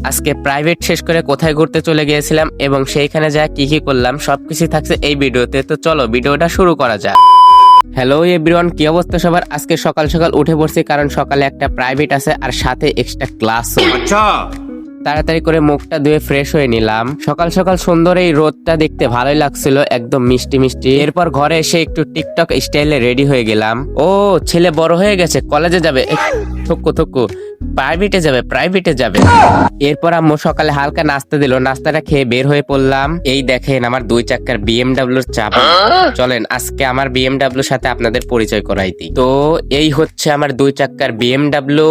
আজকে প্রাইভেট শেষ করে কোথায় ঘুরতে চলে গিয়েছিলাম এবং সেইখানে যা কি কি করলাম সবকিছু থাকছে এই ভিডিওতে। তো চলো ভিডিওটা শুরু করা যাক। হ্যালো এভরিওয়ান, কি অবস্থা সবার? আজকে সকাল সকাল উঠে পড়ছি কারণ সকালে একটা প্রাইভেট আছে আর সাথে এক্সট্রা ক্লাসও। আচ্ছা, তাড়াতাড়ি করে মুখটা ধুয়ে ফ্রেশ হয়ে নিলাম। সকাল সকাল সুন্দর এই রোদটা দেখতে ভালোই লাগছিল, একদম মিষ্টি মিষ্টি। এরপর ঘরে এসে একটু টিকটক স্টাইলে রেডি হয়ে গেলাম। ও ছেলে বড় হয়ে গেছে, কলেজে যাবে, থুকু থুকু, প্রাইভেটে যাবে। এরপর আম্মু সকালে হালকা নাস্তা দিল, নাস্তাটা খেয়ে বের হয়ে পড়লাম। এই দেখেন আমার 2 চাকার বিএমডাব্লিউর চাবি। চলেন আজকে আমার বিএমডাব্লিউর সাথে আপনাদের পরিচয় করাই দিই। তো এই হচ্ছে আমার 2 চাকার বিএমডাব্লিউ।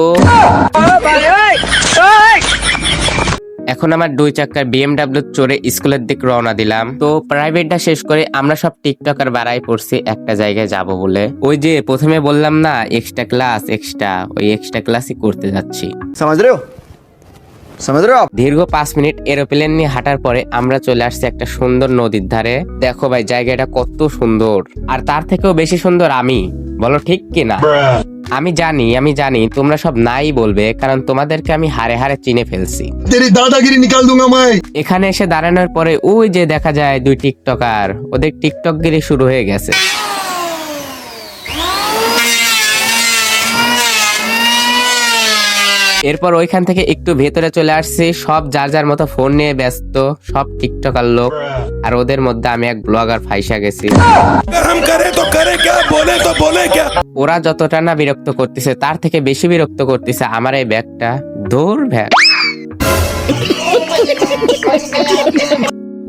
এখন আমার 2 চাকার বিএমডাব্লিউ চড়ে স্কুলের দিক রওনা দিলাম। তো প্রাইভেটটা শেষ করে আমরা সব টিকটকার বাড়াই পড়ছি একটা জায়গায় যাব বলে। ওই যে প্রথমে বললাম না এক্সট্রা ক্লাস, ওই এক্সট্রা ক্লাসই করতে যাচ্ছি। समझ रहे हो समझ रहे हो आप? দীর্ঘ 5 মিনিট এরোপ্লেন নিয়ে হাঁটার পরে আমরা চলে আসছি একটা সুন্দর নদীর ধারে। দেখো ভাই জায়গাটা কত সুন্দর, আর তার থেকেও বেশি সুন্দর আমি। বলো ঠিক কিনা? আমি জানি তোমরা সব নাই বলবে, কারণ তোমাদেরকে আমি হারে হারে চিনে ফেলছি। तेरी दादागिरी निकाल दूंगा मैं। এখানে এসে দাঁড়ানোর পরে ওই যে দেখা যায় 2 টিকটকার, ওদের টিকটক গিরি শুরু হয়ে গেছে। এরপর ওইখান থেকে একটু ভেতরে চলে আসছি, সব যার যার মতো ফোন নিয়ে ব্যস্ত, সব টিকটকার লোক। আর ওদের মধ্যে আমি এক ব্লগার ফাইসা গেছি। हम करे तो करे क्या, बोले तो बोले क्या। ওরা যতটা না বিরক্ত করতেছে তার থেকে বেশি বিরক্ত করতেছে আমার এই ব্যাগটা। ধুর ভ্যাগ।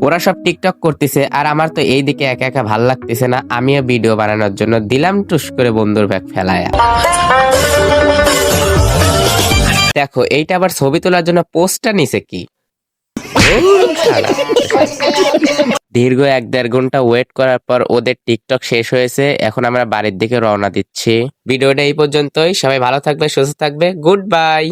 ওরা সব টিকটক করতেছে আর আমার তো এইদিকে একা একা ভাল লাগতেছে না। আমিও ভিডিও বানানোর জন্য দিলাম টুস করে বন্ধুর ব্যাগ ফেলায়া। দেখো এইটা আবার ছবি তোলার জন্য পোস্টটা নিছে কি। দীর্ঘ 1-1.5 ঘন্টা ওয়েট করার পর ওদের টিকটক শেষ হয়েছে। এখন আমরা বাড়ির দিকে রওনা দিচ্ছি। ভিডিওটা এই পর্যন্তই। সবাই ভালো থাকবে, সুস্থ থাকবে। Good bye.